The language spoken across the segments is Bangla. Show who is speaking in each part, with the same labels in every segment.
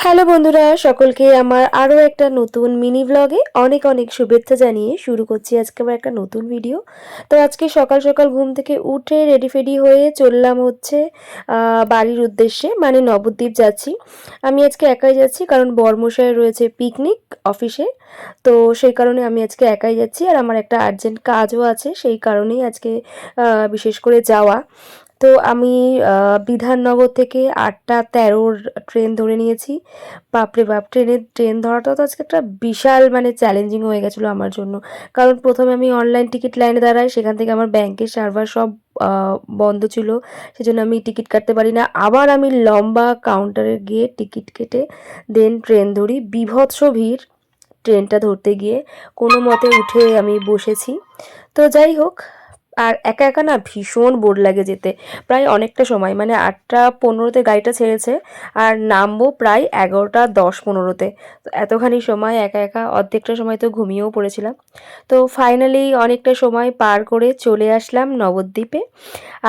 Speaker 1: হ্যালো বন্ধুরা, সকলকে আমার আরও একটা নতুন মিনি ব্লগে অনেক অনেক শুভেচ্ছা জানিয়ে শুরু করছি আজকে আবার একটা নতুন ভিডিও। তো আজকে সকাল সকাল ঘুম থেকে উঠে রেডি ফেডি হয়ে চললাম হচ্ছে বাড়ির উদ্দেশ্যে, মানে নবদ্বীপ যাচ্ছি। আমি আজকে একাই যাচ্ছি কারণ বরমশাই রয়েছে পিকনিক অফিসে। তো সেই কারণে আমি আজকে একাই যাচ্ছি, আর আমার একটা আর্জেন্ট কাজও আছে, সেই কারণেই আজকে বিশেষ করে যাওয়া। তো আমি বিধাননগর থেকে 8:13-র ট্রেন ধরে নিয়েছি। বাপরে বাপ! ট্রেন ধরাটা তো আজকে একটা বিশাল মানে চ্যালেঞ্জিং হয়ে গেছিলো আমার জন্য। কারণ প্রথমে আমি অনলাইন টিকিট লাইনে দাঁড়াই, সেখান থেকে আমার ব্যাংকের সার্ভার সব আ বন্ধ ছিল। সেজন্য আমি টিকিট কাটতে পারি না। আবার আমি লম্বা কাউন্টারে গিয়ে টিকিট কেটে দেন ট্রেন ধরি। বীভৎস ভিড় ট্রেনটা ধরতে গিয়ে। কোনোমতে উঠে আমি বসেছি। তো যাই হোক, আর একা একা না ভীষণ বোর লাগে যেতে। প্রায় অনেকটা সময়, মানে 8:15-তে গাড়িটা ছেড়েছে, আর নামবো প্রায় 11:10-15-তে। তো এতখানি সময় একা একা, অর্ধেকটা সময় তো ঘুমিয়েও পড়েছিলাম। তো ফাইনালি অনেকটা সময় পার করে চলে আসলাম নবদ্বীপে।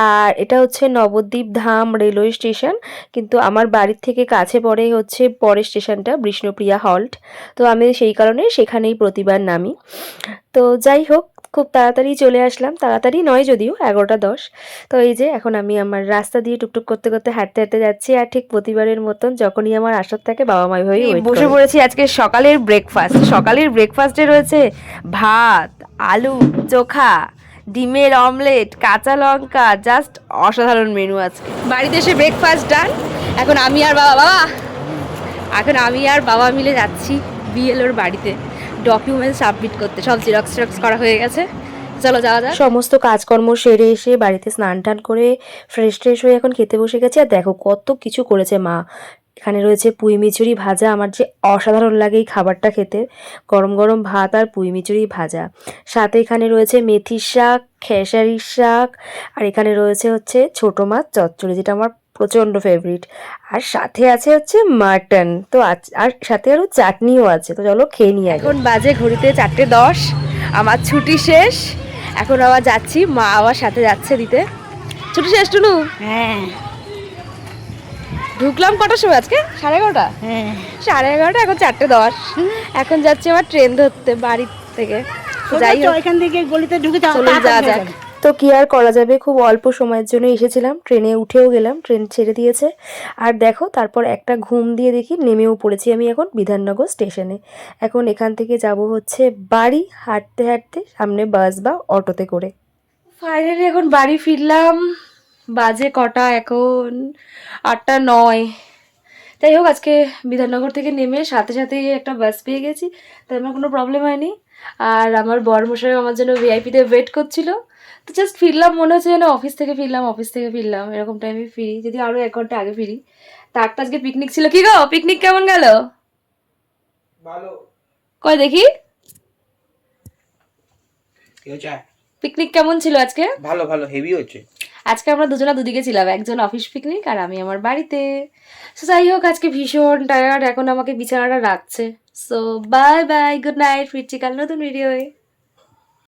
Speaker 1: আর এটা হচ্ছে নবদ্বীপ ধাম রেলওয়ে স্টেশন, কিন্তু আমার বাড়ির থেকে কাছে পড়ে হচ্ছে পরের স্টেশনটা বিষ্ণুপ্রিয়া হল্ট। তো আমি সেই কারণে সেখানেই প্রতিবার নামি। তো যাই হোক, খুব তাড়াতাড়ি চলে আসলাম, তাড়াতাড়ি নয় যদিও, 11:10। তো এই যে এখন আমি আমার রাস্তা দিয়ে টুকটুক করতে করতে হাঁটতে হাঁটতে যাচ্ছি, আর ঠিক প্রতিবারের মতন যখনই আমার আসার থাকে বাবা মা ভাই বসে পড়েছি আজকে সকালের ব্রেকফাস্ট। সকালের ব্রেকফাস্টে রয়েছে ভাত, আলু চোখা, ডিমের অমলেট, কাঁচা লঙ্কা, জাস্ট অসাধারণ মেনু আজকে। বাড়িতে এসে ব্রেকফাস্ট ডান। এখন আমি আর বাবা মিলে যাচ্ছি বিএলওর বাড়িতে ডকুমেন্ট সাবমিট করতে। সব জেরক্স করা হয়ে গেছে, চলো যাওয়া যাক। সমস্ত কাজকর্ম সেরে এসে বাড়িতে স্নান টান করে ফ্রেশ হয়ে এখন খেতে বসে গেছি। আর দেখো কত কিছু করেছে মা। এখানে রয়েছে পুঁই মিচুরি ভাজা, আমার যে অসাধারণ লাগে এই খাবারটা খেতে। গরম গরম ভাত আর পুঁই মিচুরি ভাজা, সাথে এখানে রয়েছে মেথির শাক, খেসারির শাক, আর এখানে রয়েছে হচ্ছে ছোটো মাছ চচ্চড়ি, যেটা আমার প্রচণ্ড ফেভারিট। আর সাথে আছে হচ্ছে মাটন। তো আর সাথে আরও চাটনিও আছে। তো চলো খেয়ে নিই। এখন বাজে ঘড়িতে 4:10, আমার ছুটি শেষ। এখন আবার যাচ্ছি, মা আবার সাথে যাচ্ছে দিতে। ছুটি শেষ টুনু?
Speaker 2: হ্যাঁ।
Speaker 1: ঢুকলাম কটার সময় আজকে? 11:30।
Speaker 2: হ্যাঁ
Speaker 1: 11:30, এখন 4:10। এখন যাচ্ছি আমার ট্রেন ধরতে বাড়ি থেকে। যাই হোক,
Speaker 2: এখান থেকে গলিতে ঢুকে যাও,
Speaker 1: যাওয়া যাক। তো কি আর করা যাবে, খুব অল্প সময়ের জন্য এসেছিলাম, ট্রেনে উঠেও গেলাম, ট্রেন ছেড়ে দিয়েছে। আর দেখো তারপর একটা ঘুম দিয়ে দেখি নেমেও পড়েছি আমি এখন বিধাননগর স্টেশনে। এখন এখান থেকে যাব হচ্ছে বাড়ি, হাঁটতে হাঁটতে, সামনে বাস বা অটোতে করে। ফাইনালি এখন বাড়ি ফিরলাম। বাজে কটা এখন? 8:09। যাই হোক, আজকে বিধাননগর থেকে নেমে সাথে সাথেই একটা বাস পেয়ে গেছি, তাই আমার কোনো প্রবলেম হয়নি। আর আমার বরমশাই আমার জন্য ভিআইপিতে ওয়েট করছিল। তো জাস্ট ফিরলাম, মনে হচ্ছে যেন অফিস থেকে ফিরলাম এরকম টাইমে ফিরি, যদি আরও 1 ঘন্টা আগে ফিরি। তার তো আজকে পিকনিক ছিল। কি গো, পিকনিক কেমন গেল?
Speaker 3: ভালো।
Speaker 1: কই দেখি পিকনিক কেমন ছিল আজকে?
Speaker 3: ভালো ভালো, হেভি হচ্ছে।
Speaker 1: আজকে আমরা দুজনা দুদিকে ছিলাম, একজন অফিস পিকনিক আর আমি আমার বাড়িতে। সো যাই হোক, আজকে ভীষণ টায়ার্ড, এখন আমাকে বিছানাটা রাখছে। So bye bye, good night, ফিরছি কাল নতুন ভিডিওয়ে।